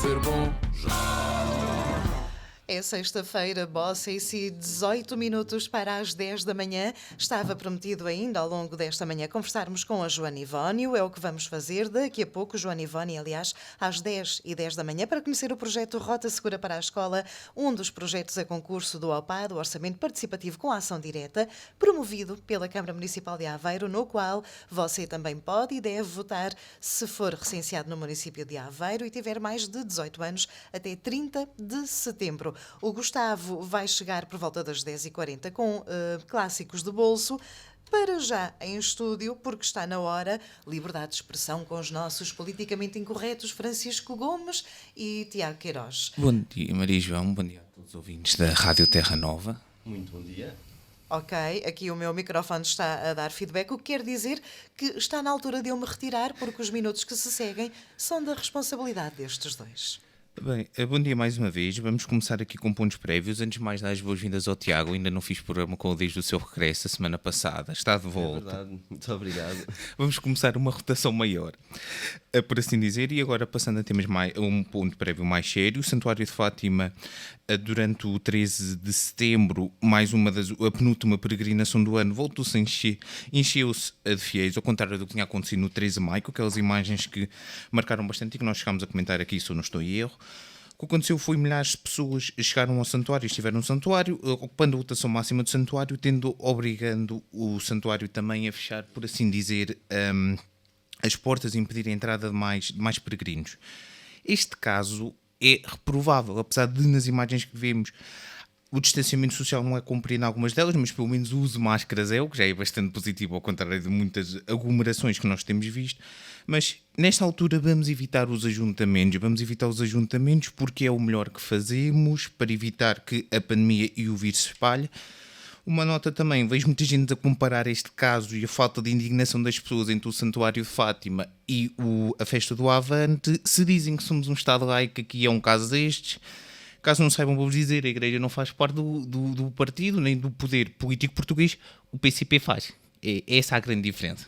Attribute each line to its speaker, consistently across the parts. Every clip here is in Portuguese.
Speaker 1: ser bom.
Speaker 2: É sexta-feira, Bossa, e se 18 minutos para as 10 da manhã. Estava prometido ainda ao longo desta manhã conversarmos com a Joana Ivónio. É o que vamos fazer daqui a pouco. Joana Ivónio, aliás, às 10h10 da manhã, para conhecer o projeto Rota Segura para a Escola, um dos projetos a concurso do OPAD, o Orçamento Participativo com Ação Direta, promovido pela Câmara Municipal de Aveiro, no qual você também pode e deve votar se for recenseado no município de Aveiro e tiver mais de 18 anos até 30 de setembro. O Gustavo vai chegar por volta das 10h40 com clássicos de bolso. Para já em estúdio, porque está na hora, liberdade de expressão com os nossos politicamente incorretos Francisco Gomes e Tiago Queiroz.
Speaker 3: Bom dia, Maria João, bom dia a todos os ouvintes da Rádio Terra Nova.
Speaker 4: Muito bom dia.
Speaker 2: Ok, aqui o meu microfone está a dar feedback, o que quer dizer que está na altura de eu me retirar, porque os minutos que se seguem são da responsabilidade destes dois.
Speaker 3: Bem, bom dia mais uma vez. Vamos começar aqui com pontos prévios. Antes de mais, dar as boas-vindas ao Tiago. Ainda não fiz programa com ele desde o seu regresso a semana passada. Está de volta.
Speaker 4: É verdade, muito obrigado.
Speaker 3: Vamos começar uma rotação maior, por assim dizer. E agora, passando a temas um ponto prévio mais sério. O Santuário de Fátima, durante o 13 de setembro, a penúltima peregrinação do ano, voltou-se a encheu-se de fiéis, ao contrário do que tinha acontecido no 13 de maio, com aquelas imagens que marcaram bastante e que nós chegámos a comentar aqui, se eu não estou em erro. O que aconteceu foi milhares de pessoas chegaram ao santuário, estiveram no santuário, ocupando a lotação máxima do santuário, obrigando o santuário também a fechar, por assim dizer, as portas e impedir a entrada de mais peregrinos. Este caso é reprovável, apesar de nas imagens que vemos o distanciamento social não é cumprido em algumas delas, mas pelo menos o uso de máscaras o que já é bastante positivo, ao contrário de muitas aglomerações que nós temos visto. Mas nesta altura vamos evitar os ajuntamentos porque é o melhor que fazemos para evitar que a pandemia e o vírus se espalhe. Uma nota também, vejo muita gente a comparar este caso e a falta de indignação das pessoas entre o Santuário de Fátima e a festa do Avante. Se dizem que somos um Estado laico, aqui é um caso destes. Caso não saibam, vou-vos dizer, a Igreja não faz parte do partido, nem do poder político português, o PCP faz. É essa a grande diferença.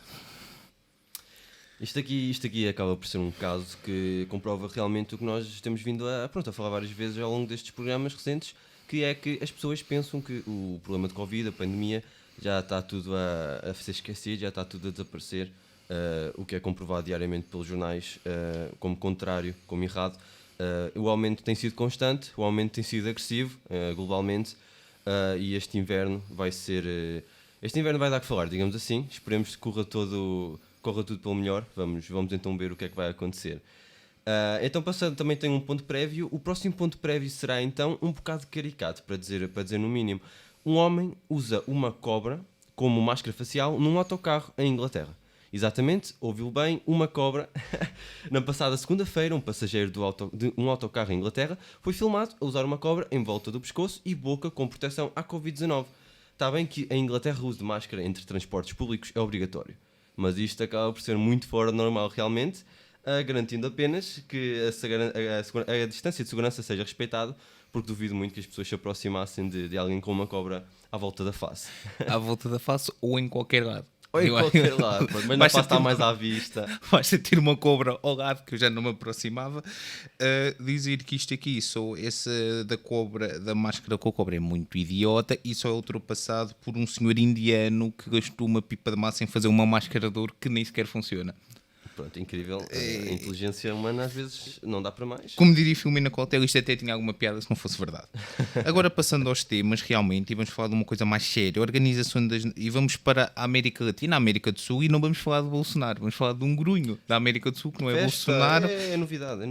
Speaker 4: Isto aqui acaba por ser um caso que comprova realmente o que nós temos vindo a falar várias vezes ao longo destes programas recentes, que é que as pessoas pensam que o problema de Covid, a pandemia, já está tudo a ser esquecido, já está tudo a desaparecer, o que é comprovado diariamente pelos jornais como contrário, como errado. O aumento tem sido constante, o aumento tem sido agressivo globalmente, e este inverno vai dar que falar, digamos assim. Esperemos que corra tudo pelo melhor. Vamos então ver o que é que vai acontecer. Então, passando, também tem um ponto prévio. O próximo ponto prévio será então um bocado caricato, para dizer no mínimo. Um homem usa uma cobra como máscara facial num autocarro em Inglaterra. Exatamente, ouviu bem, uma cobra. Na passada segunda-feira, um passageiro de um autocarro em Inglaterra foi filmado a usar uma cobra em volta do pescoço e boca com proteção à Covid-19. Está bem que em Inglaterra o uso de máscara entre transportes públicos é obrigatório, mas isto acaba por ser muito fora do normal realmente, garantindo apenas que a distância de segurança seja respeitada, porque duvido muito que as pessoas se aproximassem de alguém com uma cobra à volta da face.
Speaker 3: À volta da face ou em qualquer lado.
Speaker 4: Ou em qualquer lado, mas não está mais à vista.
Speaker 3: Basta ter uma cobra ao lado, que eu já não me aproximava. Dizer que isto aqui, essa da máscara com a cobra é muito idiota e só é ultrapassado por um senhor indiano que gastou uma pipa de massa em fazer uma máscara de ouro que nem sequer funciona.
Speaker 4: Pronto, incrível. A inteligência humana às vezes não dá para mais.
Speaker 3: Como diria Filomena Cotel, isto até tinha alguma piada se não fosse verdade. Agora, passando aos temas, realmente, e vamos falar de uma coisa mais séria, e vamos para a América Latina, a América do Sul, e não vamos falar de Bolsonaro, vamos falar de um grunho da América do Sul, que não é Bolsonaro.
Speaker 4: É novidade.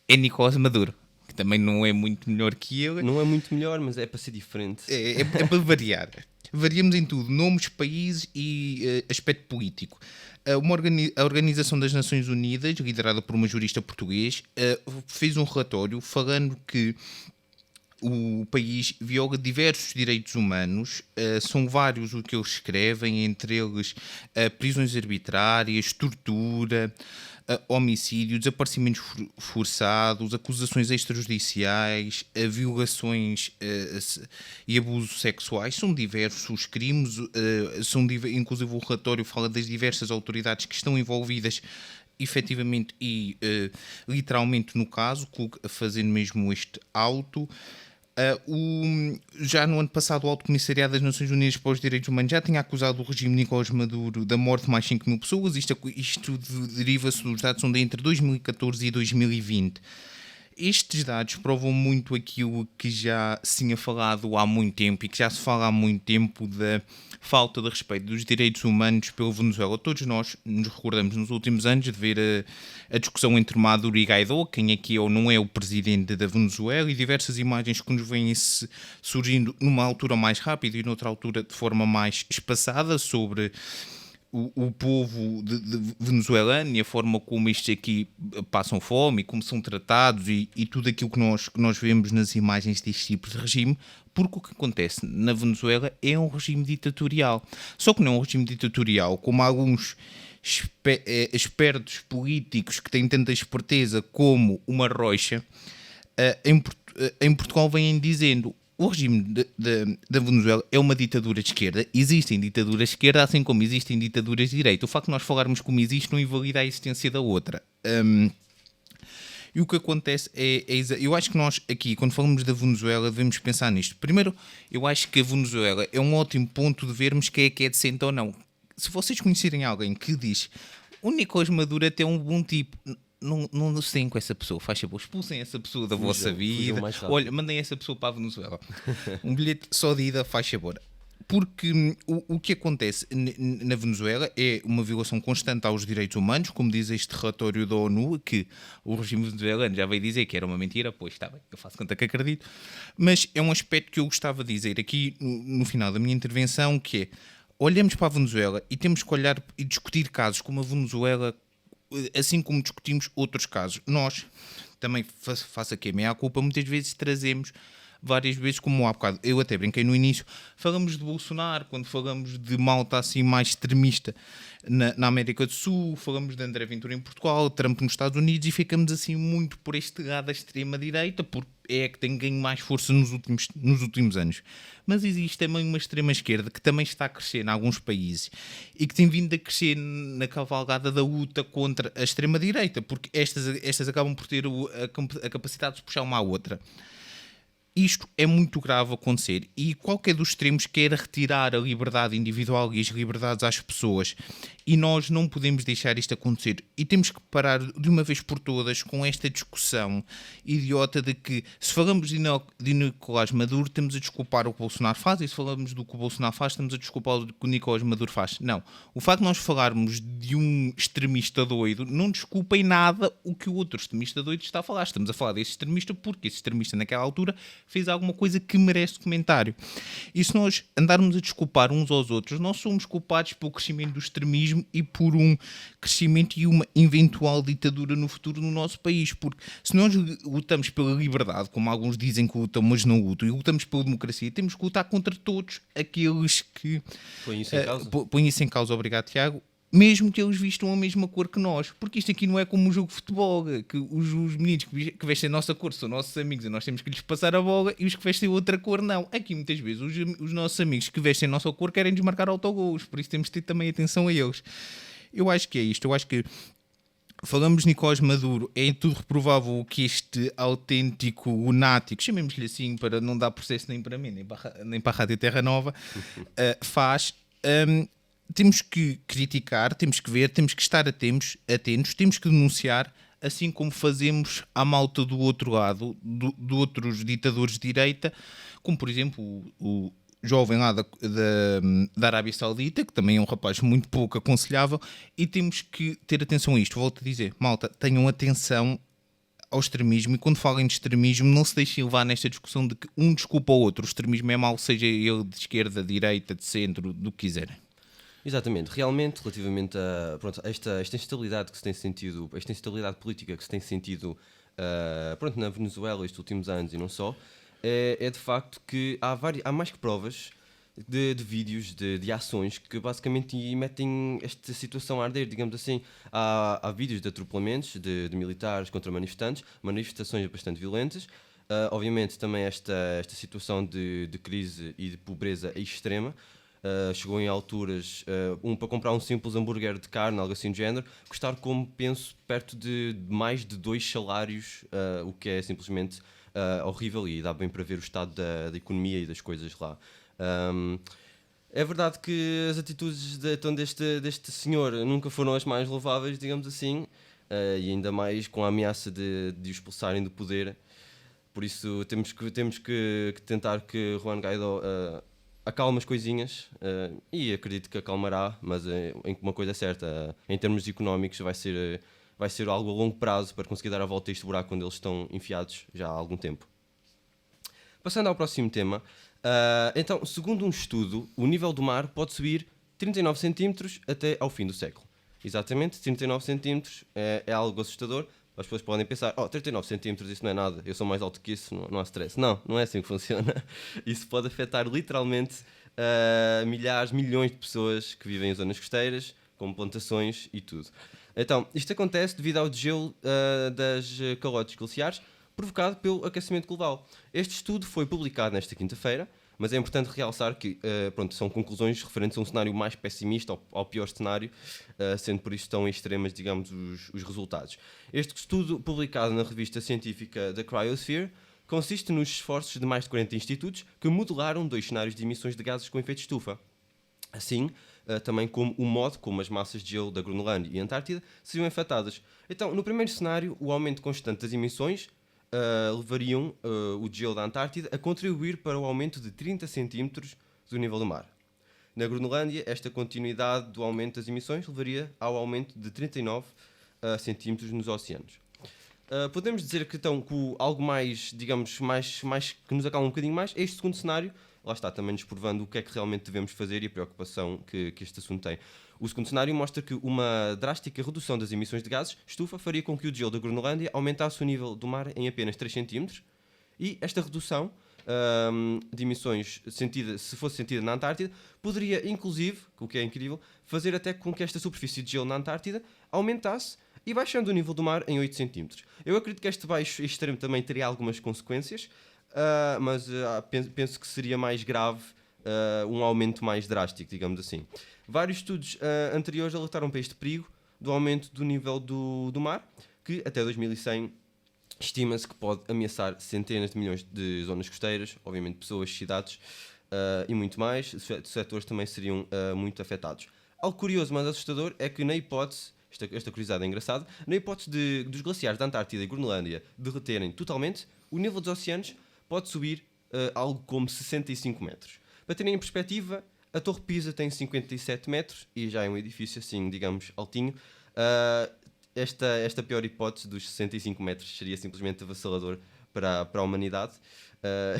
Speaker 3: É Nicolás Maduro, que também não é muito melhor que ele.
Speaker 4: Não é muito melhor, mas é para ser diferente.
Speaker 3: É para variar. Variamos em tudo, nomes, países e aspecto político. A Organização das Nações Unidas, liderada por uma jurista português, fez um relatório falando que o país viola diversos direitos humanos, são vários o que eles escrevem, entre eles prisões arbitrárias, tortura, homicídio, desaparecimentos forçados, acusações extrajudiciais, violações e abusos sexuais. São diversos os crimes, inclusive o relatório fala das diversas autoridades que estão envolvidas efetivamente e literalmente no caso, fazendo mesmo este auto. Já no ano passado, o Alto Comissariado das Nações Unidas para os Direitos Humanos já tinha acusado o regime de Nicolás Maduro da morte de mais 5 mil pessoas. Isto deriva-se dos dados são de entre 2014 e 2020. Estes dados provam muito aquilo que já se tinha falado há muito tempo e que já se fala há muito tempo da falta de respeito dos direitos humanos pela Venezuela. Todos nós nos recordamos nos últimos anos de ver a discussão entre Maduro e Guaidó, quem é que é ou não é o presidente da Venezuela, e diversas imagens que nos vêm surgindo numa altura mais rápida e noutra altura de forma mais espaçada sobre o povo de venezuelano e a forma como estes aqui passam fome e como são tratados e tudo aquilo que nós vemos nas imagens deste tipo de regime, porque o que acontece na Venezuela é um regime ditatorial. Só que não é um regime ditatorial como alguns espertos políticos que têm tanta esperteza como uma Rocha em Portugal vêm dizendo: o regime da Venezuela é uma ditadura de esquerda. Existem ditaduras de esquerda, assim como existem ditaduras de direita. O facto de nós falarmos como existe não invalida a existência da outra. E o que acontece eu acho que nós aqui, quando falamos da Venezuela, devemos pensar nisto. Primeiro, eu acho que a Venezuela é um ótimo ponto de vermos quem é que é decente ou não. Se vocês conhecerem alguém que diz o Nicolás Maduro até é um bom tipo, não se deem com essa pessoa, faz favor, expulsem essa pessoa da vossa vida. Olha, mandem essa pessoa para a Venezuela. Um bilhete só de ida, faz favor. Porque o que acontece na Venezuela é uma violação constante aos direitos humanos, como diz este relatório da ONU, que o regime venezuelano já veio dizer que era uma mentira. Pois está bem, eu faço conta que acredito. Mas é um aspecto que eu gostava de dizer aqui no final da minha intervenção, que é: olhamos para a Venezuela e temos que olhar e discutir casos como a Venezuela, assim como discutimos outros casos. Nós, também faço aqui a meia culpa, muitas vezes trazemos várias vezes, como há bocado, eu até brinquei no início, falamos de Bolsonaro, quando falamos de malta assim mais extremista na América do Sul, falamos de André Ventura em Portugal, Trump nos Estados Unidos, e ficamos assim muito por este lado da extrema-direita, porque é que tem ganho mais força nos últimos anos. Mas existe também uma extrema-esquerda que também está a crescer em alguns países e que tem vindo a crescer na cavalgada da luta contra a extrema-direita, porque estas acabam por ter a capacidade de puxar uma à outra. Isto é muito grave acontecer, e qualquer dos extremos quer retirar a liberdade individual e as liberdades às pessoas, e nós não podemos deixar isto acontecer, e temos que parar de uma vez por todas com esta discussão idiota de que, se falamos de Nicolás Maduro, estamos a desculpar o que o Bolsonaro faz, e se falamos do que o Bolsonaro faz, estamos a desculpar o que o Nicolás Maduro faz. Não. O facto de nós falarmos de um extremista doido não desculpa em nada o que o outro extremista doido está a falar. Estamos a falar desse extremista porque esse extremista naquela altura fez alguma coisa que merece comentário. E se nós andarmos a desculpar uns aos outros, nós somos culpados pelo crescimento do extremismo e por um crescimento e uma eventual ditadura no futuro no nosso país. Porque se nós lutamos pela liberdade, como alguns dizem que lutam, mas não lutam, e lutamos pela democracia, temos que lutar contra todos aqueles que
Speaker 4: põem isso em causa.
Speaker 3: Põem isso em causa. Obrigado, Tiago. Mesmo que eles vistam a mesma cor que nós. Porque isto aqui não é como um jogo de futebol, que os meninos que vestem a nossa cor são nossos amigos e nós temos que lhes passar a bola, e os que vestem outra cor não. Aqui muitas vezes os nossos amigos que vestem a nossa cor querem desmarcar autogolos, por isso temos de ter também atenção a eles. Eu acho que é isto. Eu acho que falamos de Nicolás Maduro, é tudo reprovável que este autêntico lunático, chamemos-lhe assim para não dar processo nem para mim, nem para a Rádio Terra Nova, faz. Temos que criticar, temos que ver, temos que estar atentos, temos que denunciar, assim como fazemos à malta do outro lado, de outros ditadores de direita, como por exemplo o jovem lá da Arábia Saudita, que também é um rapaz muito pouco aconselhável, e temos que ter atenção a isto. Volto a dizer, malta, tenham atenção ao extremismo, e quando falam de extremismo não se deixem levar nesta discussão de que um desculpa o outro. O extremismo é mau, seja ele de esquerda, de direita, de centro, do que quiserem.
Speaker 4: Exatamente, realmente, relativamente a esta instabilidade que se tem sentido, esta instabilidade política que se tem sentido na Venezuela estes últimos anos e não só, é de facto que há mais que provas de vídeos, de ações que basicamente metem esta situação a arder, digamos assim. Há vídeos de atropelamentos de militares contra manifestantes, manifestações bastante violentas. Obviamente também esta situação de crise e de pobreza extrema. chegou em alturas, para comprar um simples hambúrguer de carne, algo assim do género, custar, como penso, perto de mais de 2 salários, o que é simplesmente horrível, e dá bem para ver o estado da economia e das coisas lá. É verdade que as atitudes deste senhor nunca foram as mais louváveis, digamos assim, e ainda mais com a ameaça de o expulsarem do poder. Por isso temos que tentar que Juan Guaidó acalme as coisinhas, e acredito que acalmará, mas em uma coisa é certa, em termos económicos vai ser algo a longo prazo para conseguir dar a volta a este buraco onde eles estão enfiados já há algum tempo. Passando ao próximo tema, então, segundo um estudo, o nível do mar pode subir 39 centímetros até ao fim do século. Exatamente, 39 centímetros é algo assustador. As pessoas podem pensar, 39 centímetros, isso não é nada, eu sou mais alto que isso, não há stress. Não é assim que funciona. Isso pode afetar literalmente milhares, milhões de pessoas que vivem em zonas costeiras, com plantações e tudo. Então, isto acontece devido ao degelo das calotes glaciares, provocado pelo aquecimento global. Este estudo foi publicado nesta quinta-feira, mas é importante realçar que são conclusões referentes a um cenário mais pessimista, ao pior cenário, sendo por isso tão extremas, digamos, os resultados. Este estudo, publicado na revista científica The Cryosphere, consiste nos esforços de mais de 40 institutos que modelaram 2 cenários de emissões de gases com efeito de estufa. Assim, também como o modo como as massas de gelo da Groenlândia e Antártida seriam afetadas. Então, no primeiro cenário, o aumento constante das emissões levariam o gelo da Antártida a contribuir para o aumento de 30 centímetros do nível do mar. Na Groenlândia, esta continuidade do aumento das emissões levaria ao aumento de 39 centímetros nos oceanos. Podemos dizer que, então, com algo mais, digamos, mais que nos acalma um bocadinho mais, este segundo cenário, lá está, também nos provando o que é que realmente devemos fazer e a preocupação que este assunto tem. O segundo cenário mostra que uma drástica redução das emissões de gases estufa faria com que o gelo da Groenlândia aumentasse o nível do mar em apenas 3 cm, e esta redução de emissões se fosse sentida na Antártida, poderia inclusive, o que é incrível, fazer até com que esta superfície de gelo na Antártida aumentasse e baixando o nível do mar em 8 cm. Eu acredito que este baixo extremo também teria algumas consequências, mas penso que seria mais grave um aumento mais drástico, digamos assim. Vários estudos anteriores alertaram para este perigo do aumento do nível do mar, que até 2100 estima-se que pode ameaçar centenas de milhões de zonas costeiras, obviamente pessoas, cidades e muito mais. Setores também seriam muito afetados. Algo curioso, mas assustador, é que na hipótese, esta curiosidade é engraçada, na hipótese dos glaciares da Antártida e Groenlândia derreterem totalmente, o nível dos oceanos pode subir algo como 65 metros. Para terem em perspectiva, a Torre Pisa tem 57 metros e já é um edifício assim, digamos, altinho. Esta pior hipótese dos 65 metros seria simplesmente avassalador para a humanidade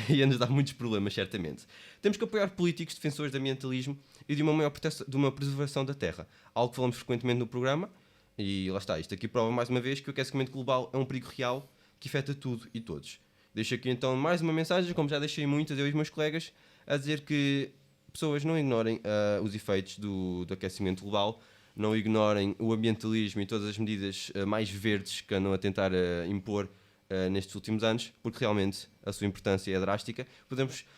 Speaker 4: e ia nos dar muitos problemas, certamente. Temos que apoiar políticos defensores do ambientalismo e de uma maior de uma preservação da Terra, algo que falamos frequentemente no programa, e lá está, isto aqui prova mais uma vez que o aquecimento global é um perigo real que afeta tudo e todos. Deixo aqui então mais uma mensagem, como já deixei muitas eu e os meus colegas, a dizer que pessoas não ignorem os efeitos do aquecimento global, não ignorem o ambientalismo e todas as medidas mais verdes que andam a tentar impor nestes últimos anos, porque realmente a sua importância é drástica.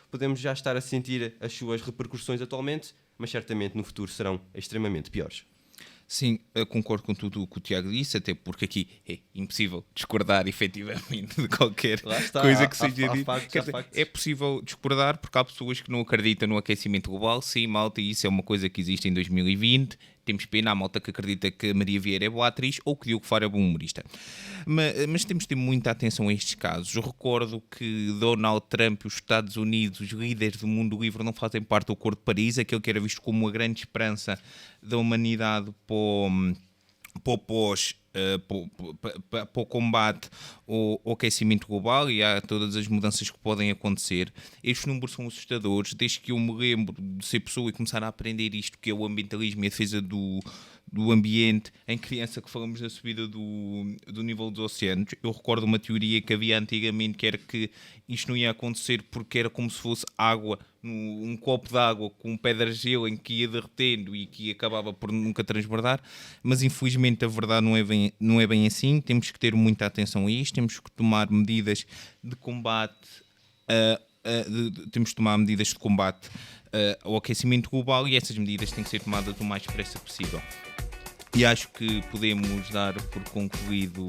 Speaker 4: Podemos já estar a sentir as suas repercussões atualmente, mas certamente no futuro serão extremamente piores.
Speaker 3: Sim, eu concordo com tudo o que o Tiago disse, até porque aqui é impossível discordar efetivamente de qualquer coisa que seja dita. É possível discordar porque há pessoas que não acreditam no aquecimento global. Sim, malta, e isso é uma coisa que existe em 2020. Temos pena, a malta que acredita que Maria Vieira é boa atriz ou que Diogo Faro é bom humorista. Mas temos de ter muita atenção a estes casos. Eu recordo que Donald Trump e os Estados Unidos, os líderes do mundo livre, não fazem parte do Acordo de Paris, aquele que era visto como uma grande esperança da humanidade para o combate ao aquecimento global e a todas as mudanças que podem acontecer. Estes números são assustadores. Desde que eu me lembro de ser pessoa e começar a aprender isto, que é o ambientalismo e a defesa do ambiente, em criança, que falamos da subida do nível dos oceanos. Eu recordo uma teoria que havia antigamente, que era que isto não ia acontecer porque era como se fosse água, um copo de água com pedras de gelo em que ia derretendo e que acabava por nunca transbordar, mas infelizmente a verdade não é bem assim. Temos que ter muita atenção a isto, temos que tomar medidas de combate temos de tomar medidas de combate ao aquecimento global, e essas medidas têm que ser tomadas o mais depressa possível. E acho que podemos dar por concluído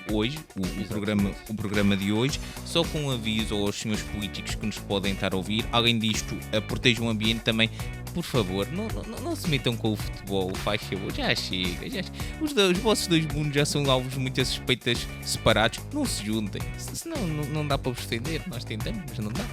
Speaker 3: o programa de hoje, só com um aviso aos senhores políticos que nos podem estar a ouvir. Além disto, protejam o ambiente também. Por favor, não se metam com o futebol, faz favor, já chega. Os vossos dois mundos já são alvos de muitas suspeitas separados. Não se juntem, senão não dá para vos defender. Nós tentamos, mas não dá.